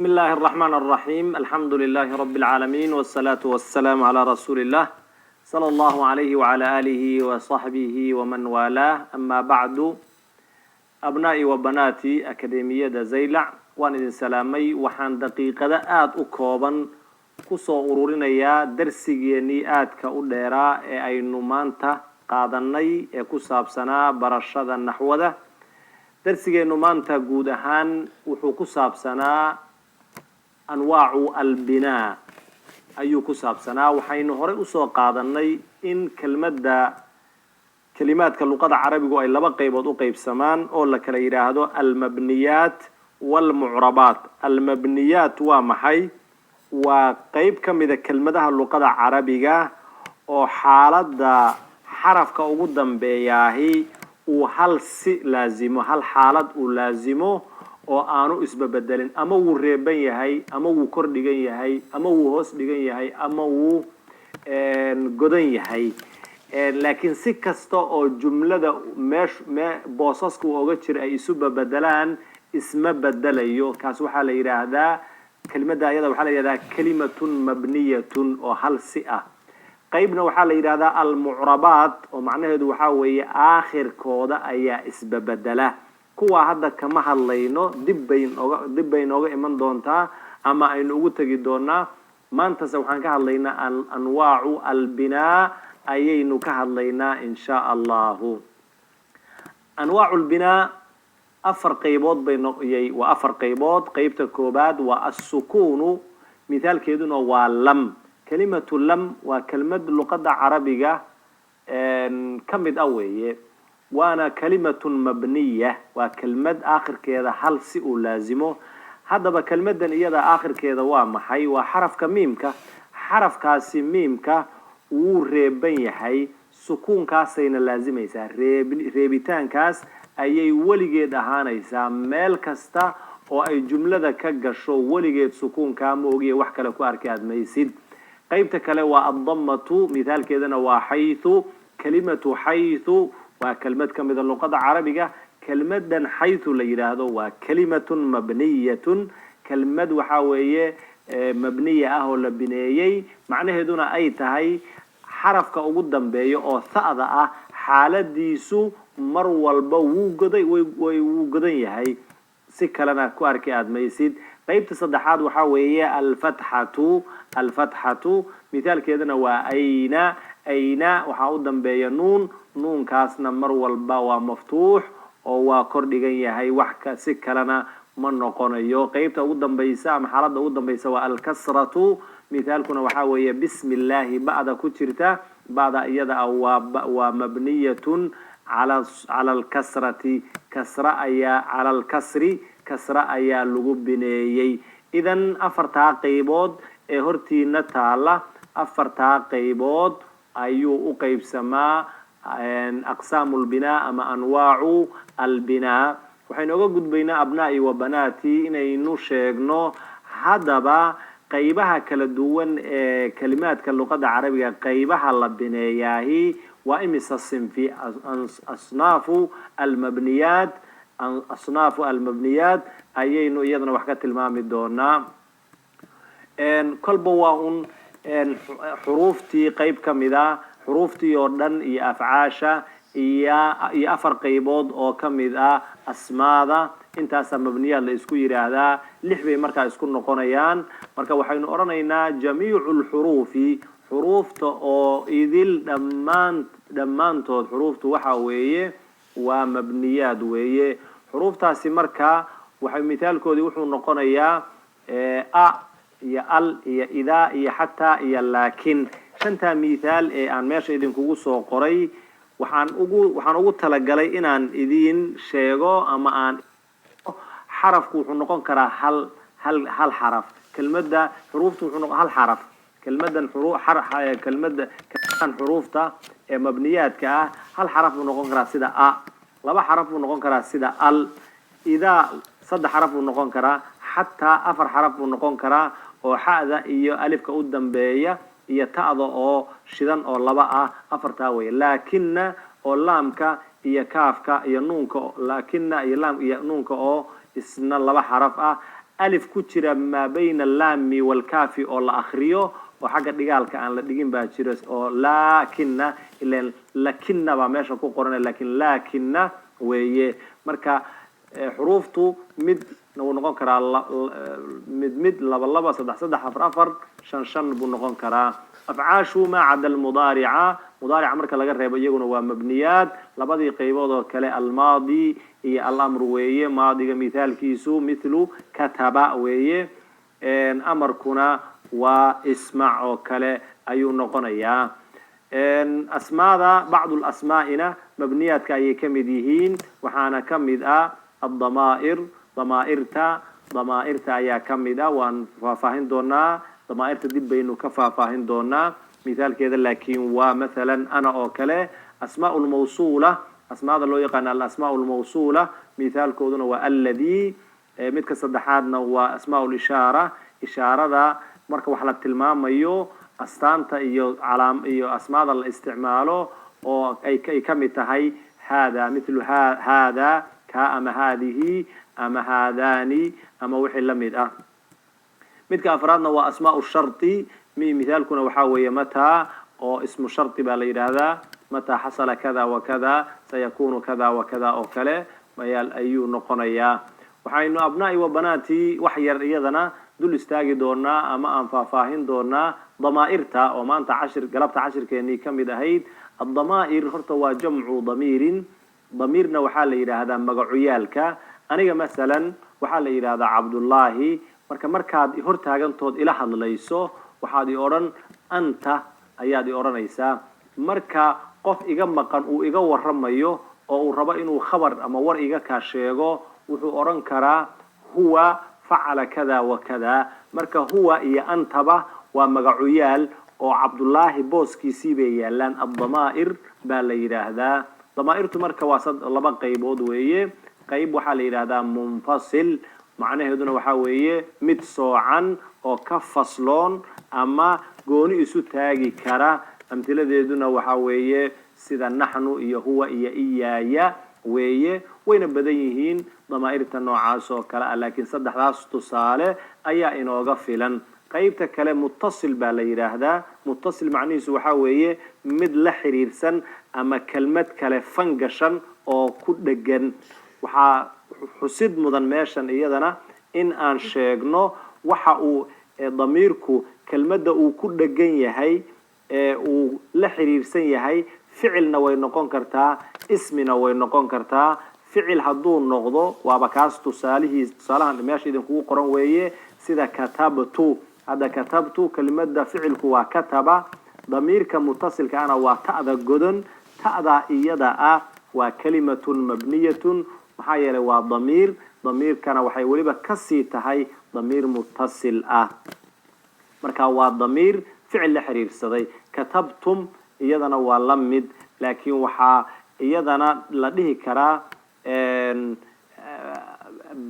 بسم الله الرحمن الرحيم. الحمد لله رب العالمين والصلاة والسلام على رسول الله صلى الله عليه وعلى آله وصحبه ومن والاه. أما بعد، أبنائي وبناتي أكاديمية زيلع وأن إذن سلامي وحان دقيقة آد أكوبا كسو أرورنا يا درسيني آد كأوليرا أي نمانتا قادني كساب سنة برشاد النحو ده. درسيني نمانتا قودهان وحو كساب سنة أنواع البناء أيو كساب سنة وحين هوري أسو قادني إن كلمات كاللغة العربية أي لبا قيبات وقيب سمان أو لك ليراهدو المبنيات والمعربات. المبنيات ومحي وقيب كم إذا كلمتها اللغة العربية أو حالة حرف كأوجدا بياهي وهل سي لازمه هل حالة ولازمه oo aanu isbabadalin ama uu reeban yahay ama uu kordhigan yahay ama uu hoos dhigan yahay ama uu godan yahay laakiin si kasta oo jumlada boosaska uga jira ay isu babadalaan isma badalayo. kaas waxa la yiraahdaa kelmadda ayada waxa la yiraahdaa kalimatun mabniyatun oo hal si ah. qaybna waxa la yiraahdaa al mu'rabat oo macnaheedu waxa weeye aakhirkooda ayaa isbabadala. kuwa hadda kama hadlayno dib bay nooga iman doontaa ama aynu ugu tagi doonaa. maanta waxaan ka hadlaynaa anwaacu albinaa ayaynu ka hadlaynaa insha Allah. anwaacu albinaa afar qaybood bay noqyay waa afar qaybood. qaybta koobaad waa as-sukuunu, mithaalkeeduna waa lam. kalimatu lam waa kelmad luqadda carabiga kamid ah weeye, وانا كلمة مبنية وكلمة آخر كذا هل سئو لازمه. هذا بكلمة إيدا آخر كذا ومحي وحرف كميمك حرف كاسي ميمك وريبين حي سكون كاسين لازم يسا ريبتان كاس أي وليجد هانا يسا مال كستا أو أي جملة ذا كجشو وليجد سكون كاموجي وحكى لكو أركاد ما يسيد. قيبتك لو الضمة مثال كذا وحيث كلمة حيث وكلمة كم إذا اللغة العربية كلمة حيث ليرادو وكلمة مبنية كلمة وحوية مبنية أهو لبنية معناه دون أي تهي حرف كأوجدن بيه أو ثأذا حالة ديسو مر البو وجدن يهي سكلنا كوارك أدميسيد. طيب تصدحات وحوية الفتحة مثال كذا وأين وحاودن بيه نون كاسنا مر والبا مفتوح او كردغان yahay wax ka si kalena ma noqonayo. qaybta ugu dambaysa ama xaaladda ugu dambaysa waa al-kasratu. mithaalkuna waxa weeye bismillah ba'da ku jirta ba'da iyada waa mabniyatun ala al-kasrati kasra ayaa ala al-kasri kasra ayaa lagu bineeyay. idan afarta qaybood ee hortiina taala afarta qaybood ayuu u qaybsamaa أقسام البناء أما أنواع البناء. وحين أقول بين أبنائي وبناتي إن نشيغنو هذا قيبها كالدوان كلمات كاللغة العربية قيبها اللبنياهي وإمس الصنفي أصناف المبنيات أيين إيضا وحكات المام الدونا كل بواء حروفتي قيب كمذا حروفتي يوردن إي أفعاشا إي أفر قيبود أو كمذا أسمادا intaas mabniya la isku yiraahdaa lix bay marka isku noqonayaan. marka waxaynu oranayna jamiicul xuruufta oo idil dhammaantood xuruuftu waxa weeye waa mabniyaad weeye. xuruuftaasi marka waxay mithaalkoodii wuxuu noqonayaa a iyo al iyo ida iyo hatta iyo laakin. shanta mithaal ee aan meesha idinkugu soo qoray waxaan ugu talagalay inaan idin sheego ama aan حرف وحنا نقول كرا هل حرف كلمة حروف وحنا هل حرف كلمة حروف تا مبنيات كا هل حرف ونقول كرا سيدا لبا حرف ونقول كرا سيدا إذا صد حرف ونقول كرا حتى أفر حرف ونقول كرا أو حاذا إيو ألف كأودن بيا إيا تأذى أو شدان أو لبا أفر تاوي. لكن أو لامك إيا كافك إيا نونك لكن إيا لام إيا نونك أو isna laba xaraf ah ألف كتير ما بين اللام والكاف أو الأخريو وحق الدجال كأن لدجين باجرس أو لكن إلا لكن بماشى كقرن لكن ويه مركا حروفته مد نقول كرا مد لبلبة صدح أفر شن بنقول كرا أفعاشو ما عدا المضارعة مضارع مركا لقرب يجون ومبنيات لبدي قيبوض كلا الماضي هي الأمر ويه ماضي مثال كيسو مثل كتب ويه أمر كنا واسمع كلا أيو نقنيا أسماء بعض الأسماء مبنيات كأي كمديهين وحانا كمدا الضمائر ضمائرتا يا كمدا وان فاهين دونا ضمائرتا دي بينو كفاهين دونا مثال كذا لكن ومثلا أنا أوكله أسماء الموصولة أسماء الله يقان الأسماء الموصولة مثال كودنا والذي متك صدحاتنا وأسماء الإشارة إشارة ذا مركب وحلة المام أيو أستانتا إيو علام إيو أسماء الاستعماله أو أي كم تهي هذا مثل هذا كأما هذه أما هذاني أما وحي لمد متك أفرادنا وأسماء الشرط مثال كنا وحاوية متى أو اسم الشرط بالي هذا متى حصل كذا وكذا سيكون كذا وكذا أو كلا ويال أيو نقنيا وحين أبنائي وبناتي وحير إيضنا دول استاقي دورنا أما أنفافاهين دورنا ضمائرتا وما أنت قلبت 10 كأني كم دهيد الضمائر هرتوا جمع ضميرنا وحال إلى هذا مقعيالك أنا مثلا وحال إلى هذا عبد الله مركاد هرتاغن تود إلى حد ليسو waxaad oran anta ayaad oranaysaa marka qof iga maqan uu iga waramayo oo uu rabo inuu khabar ama war iga ka sheego wuxuu oran karaa huwa fa'ala kada wa kada marka huwa iyo antaba waa magacuyaal oo Abdullah booskiisii bay yaalaan ad-damaa'ir baa la yiraahdaa damaa'irtu marka waa laba qaybood weeye qayb waxa la yiraahdaa munfasil macnaheeduna waxa weeye mid soocan oo ka fasloon ama gooni isu taagi kara amtiladeeduna waxa weeye sida nahnu iyo huwa iyo iyaaya weeye wayna badan yihiin damaa'irta noocaas oo kala laakiin saddexdaas tusaale ayaa inooga filan qaybta kale muttasil baa la yiraahdaa muttasil macnihiisu waxa weeye mid la xiriirsan ama kelmad kale fangashan oo ku dhagan waxa xusid mudan meeshan iyadana in aan sheegno waxa uu ضميركو كلمة uu ku dhagan yahay uu la xiriirsan yahay ficilna way noqon kartaa ismina way noqon kartaa ficil haduu noqdo waaba kaas tusaalahan meesha idin kugu qoran weeye sida katabtu hada katabtu kelimada ficilku waa kataba ضميرka muttasilka ana waa ta'da godan ta'da iyada waa kalimatun mabniyatun waxa yeelay waa ضميرkana waxay waliba ka sii tahay ضمير متصل marka waa ضمير فعل la xiriirsaday katabtum iyadana waa la mid laakiin waxa iyadana la dhihi karaa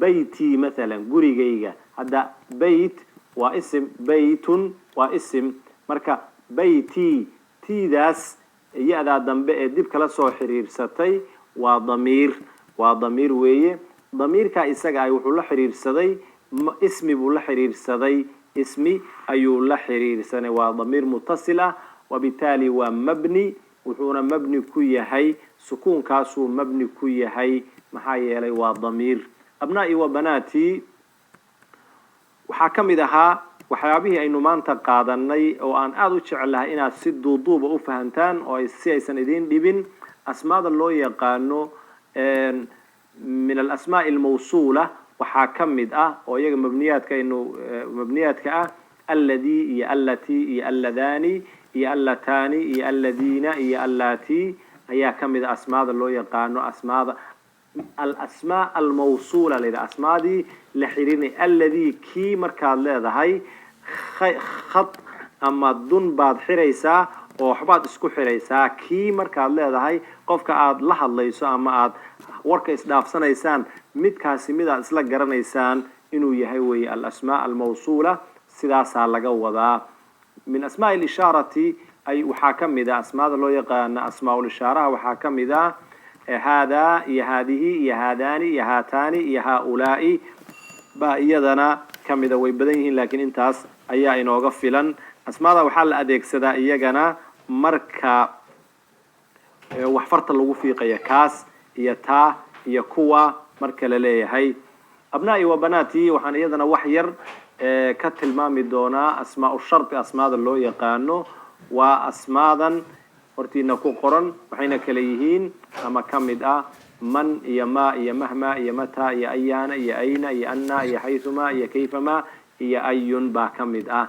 bayti مثلا gurigayga hada bayt waa ism baytun waa ism marka bayti tiidaas iyada dambe ee dib kala soo xiriirsatay waa ضمير weeye ضميرka isaga ay wuxuu la xiriirsaday اسمي بولا حرير سدي اسمي أيو لا حرير سنة وضمير متصلة وبالتالي ومبني وحونا مبني كوية هاي سكون كاسو مبني كوية هاي محايا لي وضمير أبنائي وبناتي وحاكم إذا وحيابيه أنه ما انتقادني أو أن أدو شعلها إنا سدو ضوب أفهمتان أو السيئي سندين لبن أسماء الله يقانو من الأسماء الموصولة وحاكمد أو يجب مبنيات كأنه مبنيات الذي يا التي يا اللذان يا اللتان يا الذين يا اللاتي هي كمد أسماء الله يقانو أسماء الأسماء الموصولة للأسماء دي لحرين الذي كي مركز هذا هاي خط أما دون بعد حريسة أو حبات اسكو حريسة كي مركز هذا هاي قفك عاد لحظ ليسو أما عاد ورك إسداف سنيسان مد كاسميدا إسلا قرنيسان إنو يهوي الأسماء الموصولة سداسا لقوضا من أسماء الإشارة أي وحاكم إذا أسماء الله يقان أسماء الإشارة وحاكم إذا هذا يا هذه يا هذان يا هاتان يا هؤلاء baa iyadana ka mida way badan yihiin laakiin intaas ayaa inooga filan asmaada waxaa la adeegsadaa iyagana marka wax farta lagu fiiqaya kaas iyo taa iyo kuwa marka la leeyahay abnaa'i wa banaati waxaan iyadana wax yar ka tilmaami doonaa asmaa'u sharti asmaada loo yaqaano waa asmaadan hortiina ku qoran waxayna kala yihiin ama ka mid ah man iyo ma iyo mahma iyo mata iyo ayaana iyo ayna iyo anna iyo xaythuma iyo kayfama iyo ayun baa ka mid ah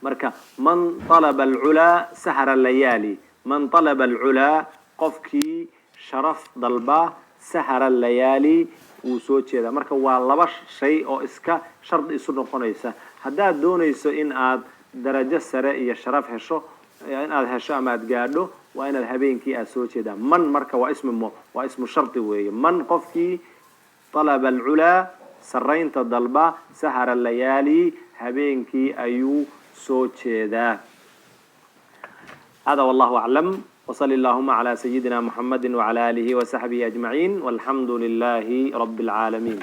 marka man talaba alculaa sahara layaali man talaba alculaa qofkii sharaf dalba sahara layaali wuu soo jeedaa marka waa laba shay oo iska shardi isu noqonaysa haddaad doonayso in aad darajo sare iyo sharaf hesho in aad hesho ama aad gaadho waa inaad habeenkii aad soo jeedaa man marka waa ismu shardi weeye man qofkii talaba alculaa saraynta dalba sahara layaali habeenkii ayuu soo jeedaa هذا والله أعلم وصل اللهم على سيدنا محمد وعلى آله وصحبه أجمعين والحمد لله رب العالمين